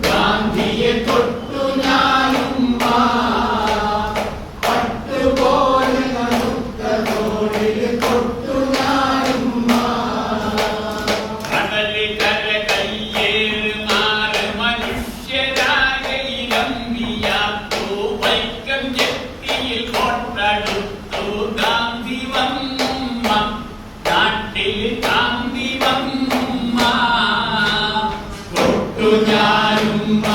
ഗാന്ധിയെ തൊട്ടു ഞാനുമ്മ പട്ടുപോലെ നനുത്ത തോളിൽ തൊട്ടു ഞാനുമ്മ കടല് കര കയ്യേറ് മാറ് മനുഷ്യരാകെ ഇരമ്പിയാത്തു വൈക്കം ജെട്ടിയിൽ കൊട്ടടുത്തു ഗാന്ധി വന്നുമ്മ നാട്ടിൽ ഗാന്ധി വന്നുമ്മ തൊട്ടു ഞാനുമ്മ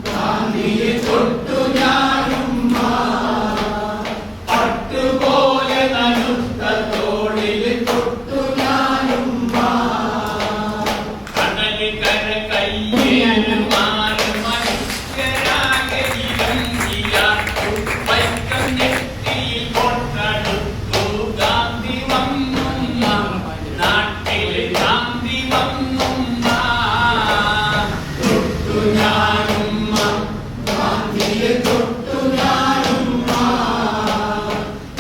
ഗാന്ധിയെ തൊട്ടു ഞാനുമ്മ പട്ടുപോലെ നനുത്ത തോളിൽ തൊട്ടു ഞാനുമ്മ കടല് കര കയ്യേറ് മാറ് മനുഷ്യരാകെ ഇരമ്പിയാത്തു വൈക്കം ജെട്ടിയിൽ കൊട്ടടുത്തു ഗാന്ധി വന്നുമ്മ നാട്ടിൽ ഗാന്ധി വന്നുമ്മ തൊട്ടു ഞാനുമ്മ ഗാന്ധിയെ തൊട്ടു ഞാനുമ്മ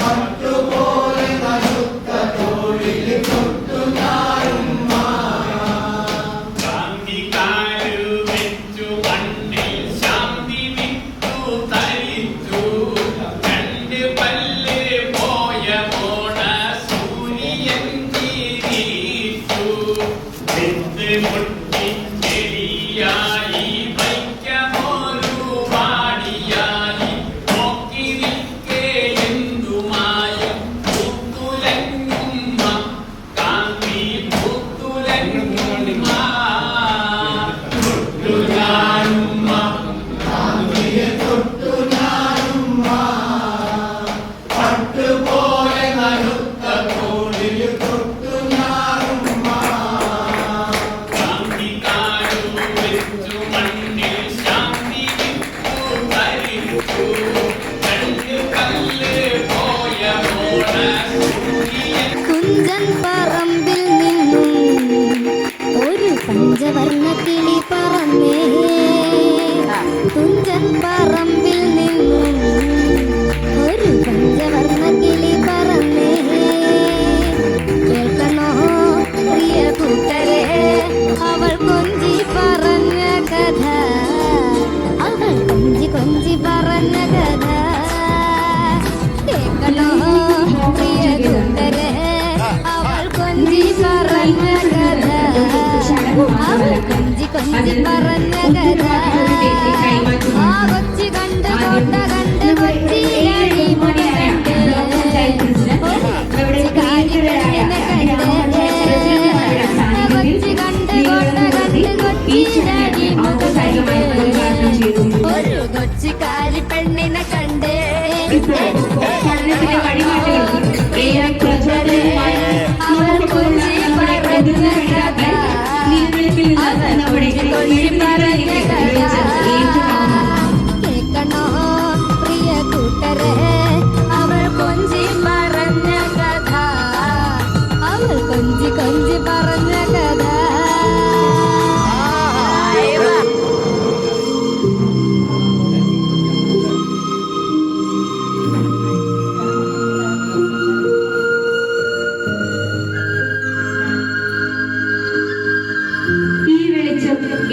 പട്ടുപോലെ നനുത്ത തോളിൽ തൊട്ടു ഞാനുമ്മ ഗാന്ധി കാലു വെച്ചു മണ്ണിൽ ശാന്തി വിട്ടു തരിച്ചു രണ്ട് പല്ല് പോയ മോണ സൂര്യൻ ചിരിച്ചു വിത്ത് പൊട്ടിച്ചെടിയായി വൈക്കമൊരു വാടിയായി നോക്കി നിൽക്കേ എന്തുമായും പൂത്തുലങ്ങുമ്മ ഗാന്ധി പൂത്തുലങ്ങുമ്മ തൊട്ടു ഞാനുമ്മ ഗാന്ധിയെ തൊട്ടു ഞാനുമ്മ പട്ടുപോലെ നനുത്ത തോളിൽ തൊട്ടു ഞാനുമ്മ ഗാന്ധി കാലു വെച്ചു മണ്ണിൽ ശാന്തി വിട്ടു തരിച്ചു രണ്ട് കല്ല് പോയ മോണ സൂര്യൻ കുഞ്ചൻ പറമ്പിൽ നിന്നും ഒരു പഞ്ചവർണ്ണ കിളി പറന്നേ കുഞ്ചൻ പറമ്പിൽ നിന്നും ഒരു പഞ്ചവർണ്ണ കിളി പറന്നേ കേൾക്കണോ പ്രിയ കൂട്ടരെ അവൾ കൊഞ്ചി പറഞ്ഞ കഥ അവൾ കൊഞ്ചി കൊഞ്ചി പറഞ്ഞ കഥ കേൾക്കണോ പ്രിയ കൂട്ടരെ അവൾ കൊഞ്ചി പറഞ്ഞ കഥ അവൾ കൊഞ്ചി കൊഞ്ചി പറഞ്ഞ കഥ ആ കൊച്ചി കണ്ട് കോട്ട കണ്ട് കൊച്ചി അടിമുടി കണ്ട് ഒരു കൊച്ചി പെണ്ണിനെ കണ്ട് ആ കൊച്ചി കണ്ട് കോട്ട കണ്ട് കൊച്ചി അടിമുടി കണ്ട് ഒരു കൊച്ചിക്കാരി പെണ്ണിനെ കണ്ട് അവൾ കൊഞ്ചി പറഞ്ഞ കഥ കേൾക്കണോ പ്രിയ കൂട്ടരെ അവൾ കൊഞ്ചി പറഞ്ഞ കഥ അവൾ കൊഞ്ചി കൊഞ്ചി പറഞ്ഞ കഥ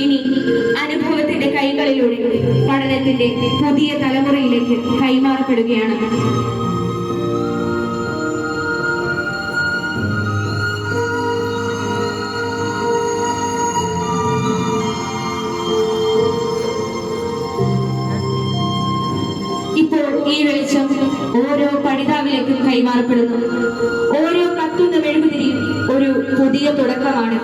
ഇനി അനുഭവത്തിന്റെ കൈകളിലൂടെ പഠനത്തിന്റെ പുതിയ തലമുറയിലേക്ക് കൈമാറപ്പെടുകയാണ്. ഇപ്പോൾ ഈ വെളിച്ചം ഓരോ പഠിതാവിലേക്കും കൈമാറപ്പെടുന്നു. ഓരോ കത്തുന്ന മെഴുകുതിരിയും ഒരു പുതിയ തുടക്കമാണ്.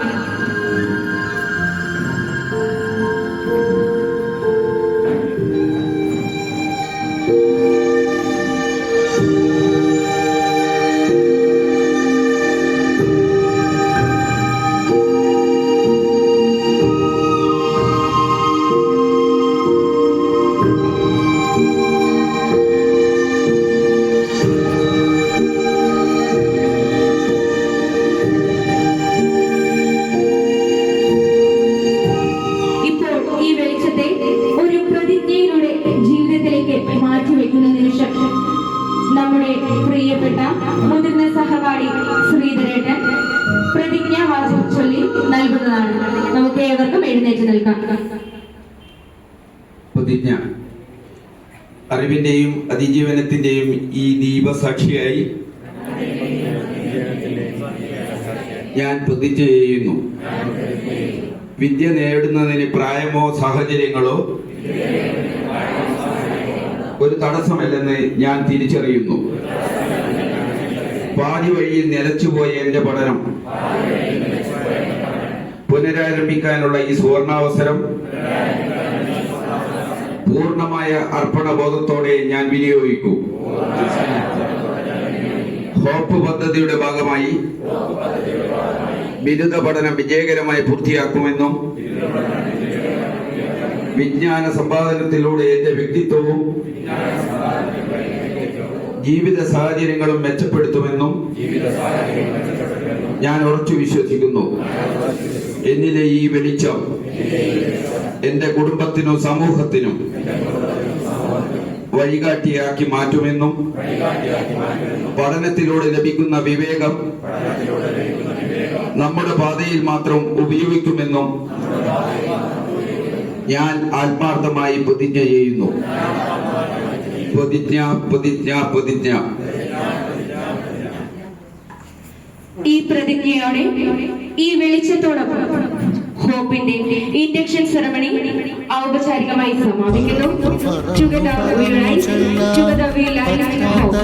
നൽകുന്നതാണ്. നമുക്ക് ഏവർക്കും എഴുന്നേറ്റ് നിൽക്കാം. പ്രതിജ്ഞ. അറിവിന്റെയും അതിജീവനത്തിന്റെയും ഈ ദീപസാക്ഷിയായി ഞാൻ പ്രതിജ്ഞ ചെയ്യുന്നു. വിദ്യ നേടുന്നതിന് പ്രായമോ സാഹചര്യങ്ങളോ ഒരു തടസ്സമല്ലെന്ന് ഞാൻ തിരിച്ചറിയുന്നു. പാതി വഴിയിൽ നിലച്ചുപോയ എന്റെ പഠനം പുനരാരംഭിക്കാനുള്ള ഈ സുവർണാവസരം പൂർണ്ണമായ അർപ്പണബോധത്തോടെ ഞാൻ വിനിയോഗിക്കും. ഹോപ്പ് പദ്ധതിയുടെ ഭാഗമായി ബിരുദ പഠനം വിജയകരമായി പൂർത്തിയാക്കുമെന്നും വിജ്ഞാന സമ്പാദനത്തിലൂടെ എന്റെ വ്യക്തിത്വവും ജീവിത സാഹചര്യങ്ങളും മെച്ചപ്പെടുത്തുമെന്നും ഞാൻ ഉറച്ചു വിശ്വസിക്കുന്നു. എന്നിലെ ഈ വെളിച്ചം എന്റെ കുടുംബത്തിനും സമൂഹത്തിനും വഴികാട്ടിയാക്കി മാറ്റുമെന്നും പഠനത്തിലൂടെ ലഭിക്കുന്ന വിവേകം നമ്മുടെ പാതയിൽ മാത്രം ഉപയോഗിക്കുമെന്നും ഞാൻ ആത്മാർത്ഥമായി പ്രതിജ്ഞ ചെയ്യുന്നു. പ്രതിജ്ഞ പ്രതിജ്ഞ പ്രതിജ്ഞ. ഈ പ്രതിജ്ഞയോടെ ഈ വെളിച്ചത്തോടൊപ്പം ഹോപ്പിന്റെ ഇൻഡക്ഷൻ സെറമണി ഔപചാരികമായി സമാപിക്കുന്നു. Together we rise, together we light hope.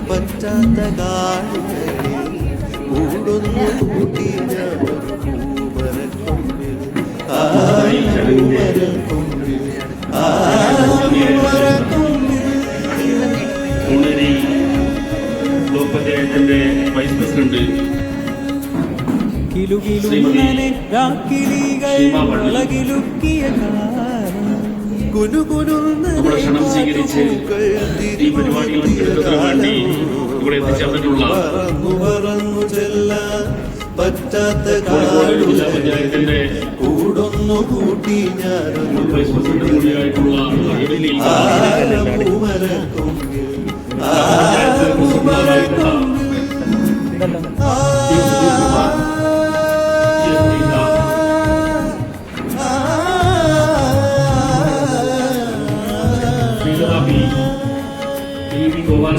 പറ്റാത്ത ഉണരി ബ്ലോക്ക് പഞ്ചായത്തിന്റെ വൈസ് പ്രസിഡന്റ് നമ്മുടെ ക്ഷണം സ്വീകരിച്ച് ഈ പരിപാടികൾ പങ്കെടുക്കുന്നതിന് വേണ്ടി ഇവിടെ എത്തിച്ചേർന്നിട്ടുള്ള കോഴിക്കോട് ജില്ലാ പഞ്ചായത്തിന്റെ വൈസ് പ്രസിഡന്റ് കൂടിയായിട്ടുള്ള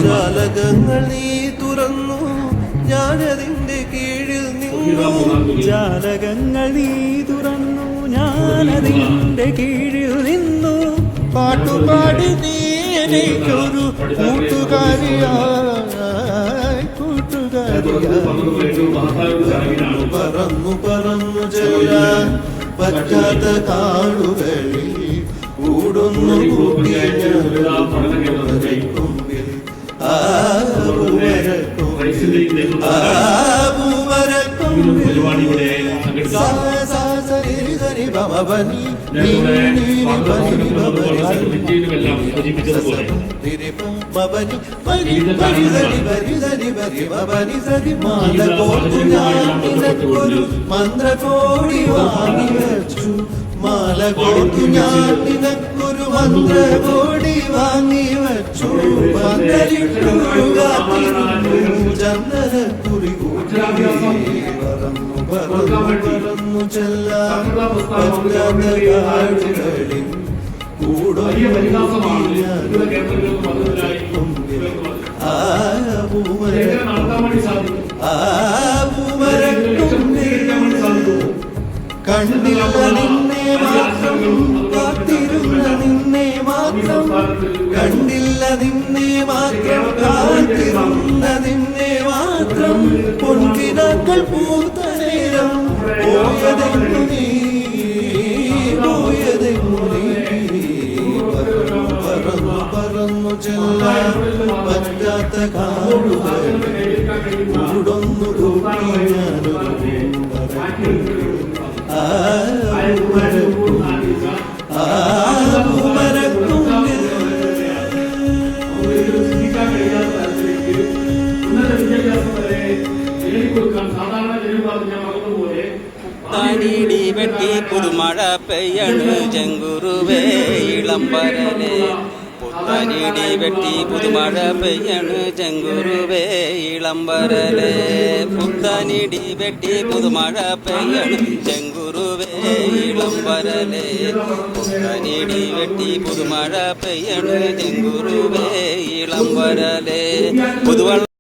ജാലകങ്ങൾ നീ തുറന്നു ഞാനതിന്റെ കീഴിൽ നിന്നു. ജാലകങ്ങൾ നീ തുറന്നു ഞാനതിന്റെ കീഴിൽ നിന്നു. പാട്ടുപാടി നീ എനിക്കൊരു കൂട്ടുകാരിയായി പറന്നു പറന്നു ചെല്ലാൻ പറ്റാത്ത കാടുകളിൽ കൂടൊന്നു കൂട്ടിയ മന്ത്രകോടി വാങ്ങി വെച്ചു. മാല കൊടുത്തു ഞാൻ നിനക്കൊരു മന്ത്രകോടി വാങ്ങി വെച്ചു. ചന്ദനക്കുറി പറന്നു ചെല്ലാൻ കാടുകളിൽ കണ്ണില്ല നിന്നെ മാത്രം കാത്തിരുന്ന നിന്നെ മാത്രം. കണ്ടില്ല നിന്നെ മാത്രം കാത്തിരുന്ന നിന്നെ മാത്രം. പൊൻകിനാക്കൾ പൂത്ത നേരം പോയതെങ്ങു നീ പോയതെങ്ങു നീ. പറന്നു പറന്നു ചെല്ലാൻ പറ്റാത്ത കാടുകളിൽ കൂടൊന്നു കൂട്ടി ഞാനൊരു സാധാരണ ജനവിഭാഗം ഞാൻ പറഞ്ഞതുപോലെ പുത്താനിടി വെട്ടി പുതുമഴ പെയ്യണ് ചെങ്കുരുവേ ഇളംബരലേ പുത്താനിടി വെട്ടി പുതുമഴ പെയ്യണ് ചെങ്കുരുവേ ഇളംബരലേ പുത്താനിടി വെട്ടി പുതുമഴ പെയ്യണ് ചെങ്കുരുവേ ഇളംബരലേ പുത്താനിടി വെട്ടി പുതുമഴ പെയ്യണ് ചെങ്കുരുവേ ഇളംബരലേ പുതുവെള്ള